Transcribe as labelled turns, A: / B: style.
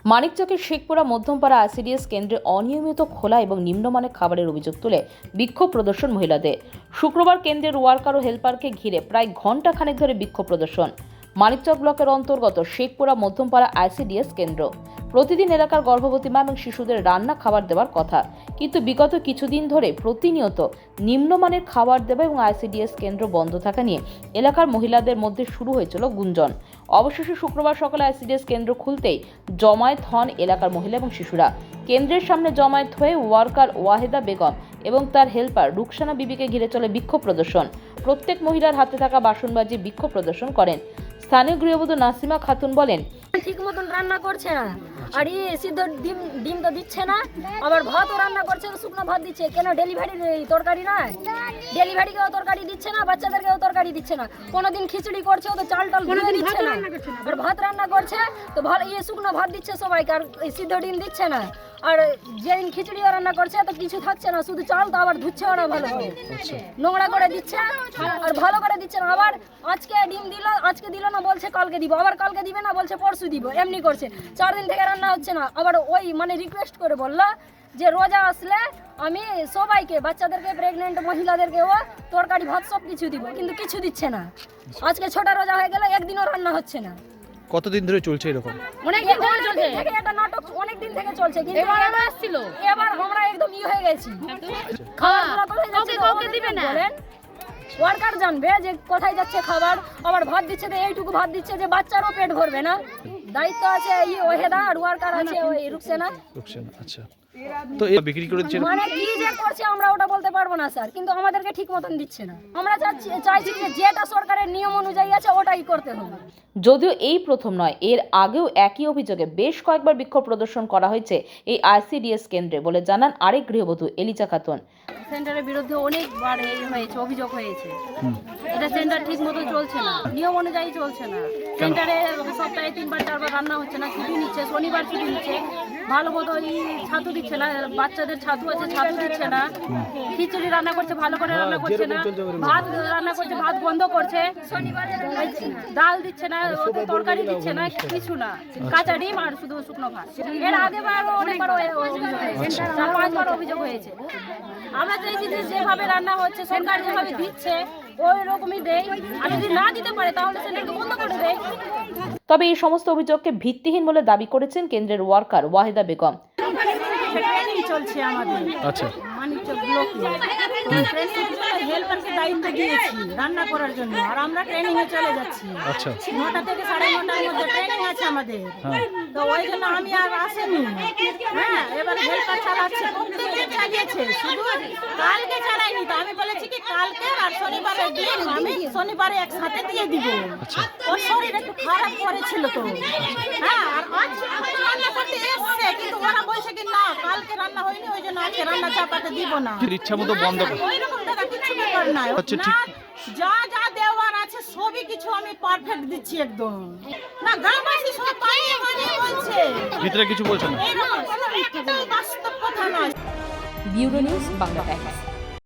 A: মানিকচকের Sheikhpura Madhyampara ICDS কেন্দ্রে অনিয়মিত খোলা এবং নিম্নমানের খাবারের অভিযোগ তুলে বিক্ষোভ প্রদর্শন মহিলাদের। শুক্রবার কেন্দ্রের ওয়ার্কার ও হেলপারকে ঘিরে প্রায় ঘণ্টা খানেক ধরে বিক্ষোভ প্রদর্শন। মানিকচক ব্লকের অন্তর্গত শেখপুরা মধ্যমপাড়া আইসিডিএস কেন্দ্র প্রতিদিন এলাকার গর্ভবতী মা এবং শিশুদের রান্না খাবার দেওয়ার কথা, কিন্তু বিগত কিছুদিন ধরে প্রতিনিয়ত নিম্নমানের খাবার দেওয়া এবং আইসিডিএস কেন্দ্র বন্ধ থাকা নিয়ে এলাকার মহিলাদের মধ্যে শুরু হয়েছিল গুঞ্জন। অবশেষে শুক্রবার সকালে আইসিডিএস কেন্দ্র খুলতেই জমায়েত হন এলাকার মহিলা এবং শিশুরা। কেন্দ্রের সামনে জমায়েত হয়ে ওয়ার্কার ওয়াহেদা বেগম এবং তার হেল্পার রুকসানা বিবিকে ঘিরে চলে বিক্ষোভ প্রদর্শন। প্রত্যেক মহিলার হাতে থাকা বাসনবাজি বিক্ষোভ প্রদর্শন করেন। স্থানীয় গৃহবধূ নাসিমা খাতুন বলেন,
B: ঠিক মতন রান্না করছে না, আর সিদ্ধ ডিম তো দিচ্ছে না, আবার ভাতও রান্না করছে, শুকনো ভাত দিচ্ছে। কেন ডেলিভারির তরকারি না? ডেলিভারিকেও তরকারি দিচ্ছে না, বাচ্চাদেরকেও তরকারি দিচ্ছে না। কোনোদিন খিচুড়ি করছে, ও তো চাল দিচ্ছে না, আর ভাত রান্না করছে তো ভালো শুকনো ভাত দিচ্ছে সবাইকে, আর সিদ্ধ ডিম দিচ্ছে না। আর যেদিন খিচুড়িও রান্না করছে তো কিছু থাকছে না, শুধু চাল তো আবার ধুচ্ছে ওরা ভালো করে, নোংরা করে দিচ্ছে আর ভালো করে দিচ্ছে না। আবার আজকে ডিম দিল, আজকে দিল না বলছে কালকে দিব, আবার কালকে দিবে না বলছে পরশু দিব, এমনি করছে। 4 দিন থেকে রান্না হচ্ছে না। আবার ওই রিকোয়েস্ট করে বললো যে রোজা আসলে আমি সবাইকে, বাচ্চাদেরকে, প্রেগনেন্ট মহিলাদেরকেও তরকারি ভাত সব কিছু দিব, কিন্তু কিছু দিচ্ছে না। আজকে 6টা রোজা হয়ে গেল, একদিনও রান্না হচ্ছে না।
C: কতদিন ধরে চলছে এরকম?
B: অনেক দিন ধরে চলছে, এটা নাটক অনেক দিন থেকে চলছে, কিন্তু এবার আমরা একদম হয়ে গেছি। খাবার কাউকে দিবে না, বলেন ওয়ার্কার জানবে যে কোথায় যাচ্ছে খাবার। আবার ভাত দিচ্ছে তো এইটুকু ভাত দিচ্ছে যে বাচ্চারও পেট ভরবে না। দায়িত্ব আছে ওহেদা, আর ওয়ার্কার আছে ওই রুকসানা।
C: আচ্ছা, তো এই বিক্রি করে দিচ্ছে
B: মানে কি যে করছে আমরা ওটা বলতে পারবো না স্যার, কিন্তু আমাদেরকে ঠিক মতন দিচ্ছে না। আমরা চাইছি যে যেটা সরকারের নিয়ম অনুযায়ী আছে ওটাই করতে হবে।
A: যদিও এই প্রথম নয়, এর আগেও একই অভিযোগে বেশ কয়েকবার বিক্ষোভ প্রদর্শন করা হয়েছে এই আইসিডিএস কেন্দ্রে বলে জানান আরেক গৃহবধূ এলিজা খাতুন।
B: সেন্টারের বিরুদ্ধে অনেকবার হয়েছে, অভিযোগ হয়েছে। এটা সেন্টার ঠিক মতো চলছে না, নিয়ম অনুযায়ী চলছে না। সেন্টারে সপ্তাহে 3বার 4বার রান্না হচ্ছে না, ছুটি নিচ্ছে, শনিবার ছুটি নিচ্ছে, ভালো মতো ছাতু দিচ্ছে না, বাচ্চাদের ছাতু আছে ছাতু দিচ্ছে না, খিচুড়ি রান্না করছে ভালো করে রান্না করছে না, ভাত রান্না করছে ভাত বন্ধ করছে, ডাল দিচ্ছে না, তরকারি দিচ্ছে না, কিছু না, কাঁচা ডিম আর শুধু শুকনো ভাত। এর আগেবার অনেকবার অভিযোগ হয়েছে, 4-5বার অভিযোগ হয়েছে। আমরা চাইছি যে যেভাবে রান্না হচ্ছে সরকার যেভাবে দিচ্ছে ওই রকমই দেয়, আর যদি না দিতে পারে তাহলে সেটাকে বন্ধ করে দেয়।
A: তবে এই সমস্ত অভিযোগকে ভিত্তিহীন বলে দাবি করেছেন কেন্দ্রের ওয়ার্কার ওয়াহেদা বেগম।
B: ট্রেনিং চলছে আমাদের,
C: আচ্ছা,
B: মানিকচক ব্লকে হেল্পারকে দায়িত্ব দিয়েছি রান্না করার জন্য, আর আমরা ট্রেনিং এ চলে যাচ্ছি।
C: আচ্ছা,
B: 9টা থেকে 9:30টার মধ্যে ট্রেনিং আছে আমাদের, তো ওই জন্য আমি আর আসেনি। এবার হেল্পার চালাচ্ছে, প্রত্যেকদিন চালিয়েছে, শুধু কালকে চালাইনি। তো আমি বলেছি কি কালকে আর শনিবারের দিন আমি শনিবারে একসাথে দিয়ে দিব। ওর শরীর একটু খারাপ করেছিল তো, আর আজ রান্না করতে এসছে, কিন্তু ওরা বলছে কি না কালকে রান্না হয়নি, ওই জন্য আজকে রান্না চাপাতে দিব না।
C: ইচ্ছা মতো বন্ধ
B: ওই রকম দাদা কিছু ব্যাপার নাই, যা যা দেওয়ার আছে সবই কিছু আমি পারফেক্ট দিচ্ছি একদম। না গ্রামবাসী সব পাইয়ে বলছে,
C: ভিতরে কিছু বলছে না,
B: এরকম কোনো একটা বাস্তব কথা নয়।
A: Bureau news, Bangla Times.